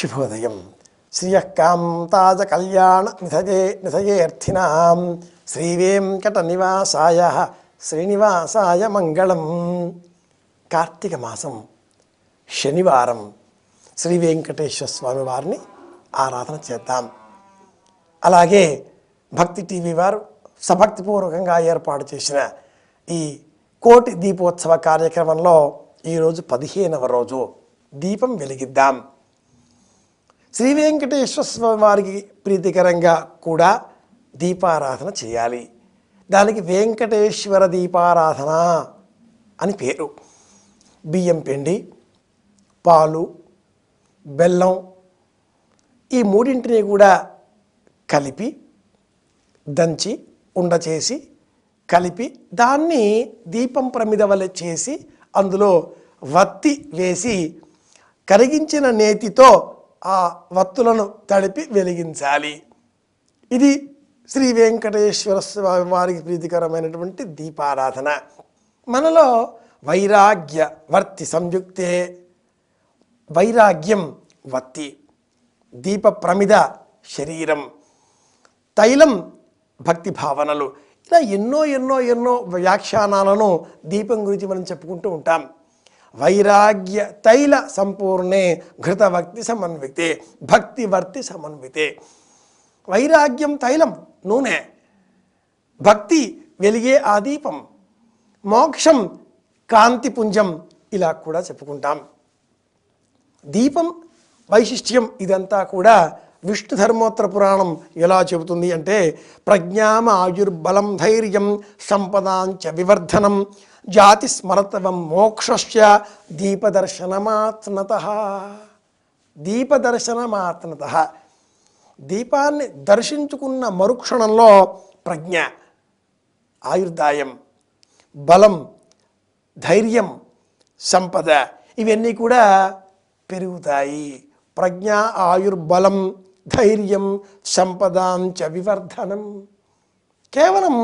శుభోదయం. శ్రియకాంతాజ కళ్యాణ నిధయేర్థినాం శ్రీవేంకట నివాసాయ శ్రీనివాసాయ మంగళం. కార్తీక మాసం శనివారం శ్రీ వెంకటేశ్వర స్వామి వారిని ఆరాధన చేద్దాం. అలాగే భక్తి టీవీ వారు సభక్తిపూర్వకంగా ఏర్పాటు చేసిన ఈ కోటి దీపోత్సవ కార్యక్రమంలో ఈరోజు 15వ రోజు దీపం వెలిగిద్దాం. శ్రీ వెంకటేశ్వర స్వామి వారికి ప్రీతికరంగా కూడా దీపారాధన చేయాలి. దానికి వెంకటేశ్వర దీపారాధన అని పేరు. బియ్యం పిండి, పాలు, బెల్లం ఈ మూడింటిని కూడా కలిపి దంచి ఉండ చేసి కలిపి దాన్ని దీపం ప్రమిద వలె చేసి అందులో వత్తి వేసి కరిగించిన నేతితో ఆ వత్తులను తడిపి వెలిగించాలి. ఇది శ్రీ వెంకటేశ్వర స్వామి వారికి ప్రీతికరమైనటువంటి దీపారాధన. మనలో వైరాగ్య వర్తి సంయుక్తే, వైరాగ్యం వత్తి, దీప ప్రమిద శరీరం, తైలం భక్తి భావనలు, ఇలా ఎన్నో వ్యాఖ్యానాలను దీపం గురించి మనం చెప్పుకుంటూ ఉంటాం. వైరాగ్య తైల సంపూర్ణే ఘృతభక్తి సమన్వితే భక్తివర్తి సమన్వితే. వైరాగ్యం తైలం నూనె, భక్తి వెలిగే ఆ దీపం, మోక్షం కాంతిపుంజం ఇలా కూడా చెప్పుకుంటాం. దీపం వైశిష్ట్యం ఇదంతా కూడా విష్ణు ధర్మోత్తర పురాణం ఎలా చెబుతుంది అంటే, ప్రజ్ఞామ ఆయుర్బలం ధైర్యం సంపదాంచ వివర్ధనం జాతి స్మరతవం మోక్షశ్చ దీపదర్శనమాత్మతః. దీపదర్శనమాత్మతః. దీపాన్ని దర్శించుకున్న మరుక్షణంలో ప్రజ్ఞ, ఆయుర్దాయం, బలం, ధైర్యం, సంపద ఇవన్నీ కూడా పెరుగుతాయి. ప్రజ్ఞ, ఆయుర్బలం, ధైర్యం, సంపదాంచ వివర్ధనం. కేవలం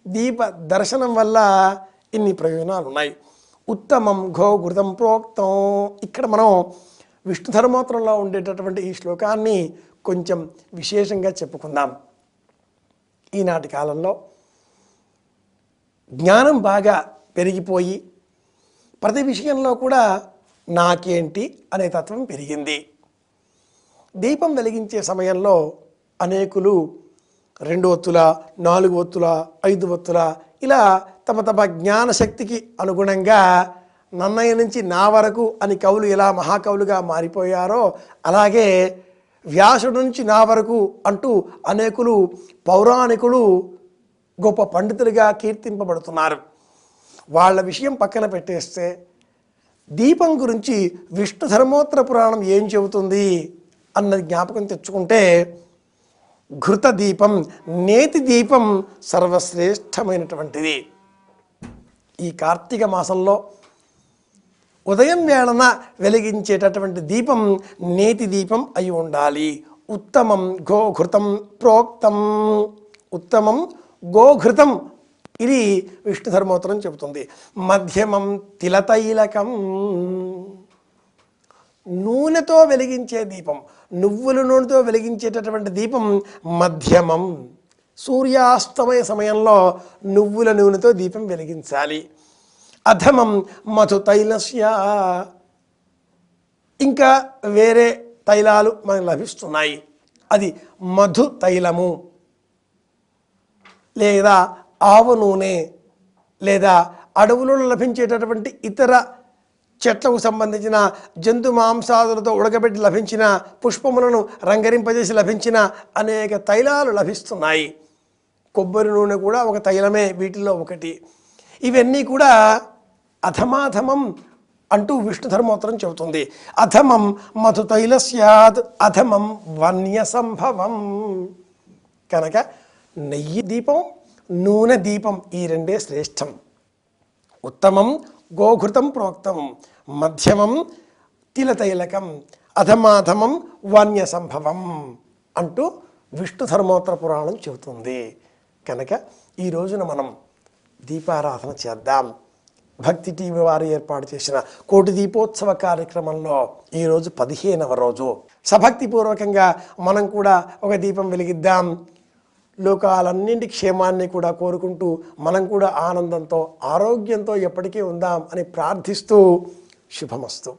దీప దర్శనం వల్ల ఇన్ని ప్రయోజనాలు ఉన్నాయి. ఉత్తమం ఘోఘృతం ప్రోక్తం. ఇక్కడ మనం విష్ణు ధర్మోత్తరంలో ఉండేటటువంటి ఈ శ్లోకాన్ని కొంచెం విశేషంగా చెప్పుకుందాం. ఈనాటి కాలంలో జ్ఞానం బాగా పెరిగిపోయి ప్రతి విషయంలో కూడా నాకేంటి అనే తత్వం పెరిగింది. దీపం వెలిగించే సమయంలో అనేకులు 2 ఒత్తుల, 4 ఒత్తుల, 5 ఒత్తుల ఇలా తమ జ్ఞానశక్తికి అనుగుణంగా నన్నయ్య నుంచి నా వరకు అని కవులు ఎలా మహాకవులుగా మారిపోయారో, అలాగే వ్యాసుడు నుంచి నా వరకు అంటూ అనేకులు పౌరాణికులు గొప్ప పండితులుగా కీర్తింపబడుతున్నారు. వాళ్ళ విషయం పక్కన పెట్టేస్తే దీపం గురించి విష్ణు ధర్మోత్తర పురాణం ఏం చెబుతుంది అన్నది జ్ఞాపకం తెచ్చుకుంటే, ఘృత దీపం, నేతి దీపం సర్వశ్రేష్టమైనటువంటిది. ఈ కార్తీక మాసంలో ఉదయం వేళన వెలిగించేటటువంటి దీపం నేతి దీపం అయి ఉండాలి. ఉత్తమం గోఘృతం ప్రోక్తం. ఉత్తమం గోఘృతం ఇది విష్ణు ధర్మోత్తరం చెబుతుంది. మధ్యమం తిలతైలకం. నూనెతో వెలిగించే దీపం, నువ్వుల నూనెతో వెలిగించేటటువంటి దీపం మధ్యమం. సూర్యాస్తమయ సమయంలో నువ్వుల నూనెతో దీపం వెలిగించాలి. అధమం మధు తైలస్య. ఇంకా వేరే తైలాలు మనకు లభిస్తున్నాయి. అది మధు తైలము లేదా ఆవ నూనె లేదా అడవులలో లభించేటటువంటి ఇతర చెట్లకు సంబంధించిన జంతు మాంసాదులతో ఉడకబెట్టి లభించిన, పుష్పములను రంగరింపజేసి లభించిన అనేక తైలాలు లభిస్తున్నాయి. కొబ్బరి నూనె కూడా ఒక తైలమే వీటిల్లో ఒకటి. ఇవన్నీ కూడా అధమాధమం అంటూ విష్ణు ధర్మోత్తరం చెబుతుంది. అధమం మధు తైలస్యాద్ అధమం వన్య సంభవం. కనుక నెయ్యి దీపం, నూనె దీపం ఈ రెండే శ్రేష్టం. ఉత్తమం గోఘృతం ప్రోక్తం, మధ్యమం తిలతైలకం, అధమాధమం వాన్య సంభవం అంటూ విష్ణు ధర్మోత్తర పురాణం చెబుతుంది. కనుక ఈ రోజున మనం దీపారాధన చేద్దాం. భక్తి టీవీ వారు ఏర్పాటు చేసిన కోటి దీపోత్సవ కార్యక్రమంలో ఈరోజు 15వ రోజు. సభక్తిపూర్వకంగా మనం కూడా ఒక దీపం వెలిగిద్దాం. లోకాలన్నింటి క్షేమాన్ని కూడా కోరుకుంటూ మనం కూడా ఆనందంతో ఆరోగ్యంతో ఎప్పటికీ ఉందాం అని ప్రార్థిస్తూ శుభమస్తు.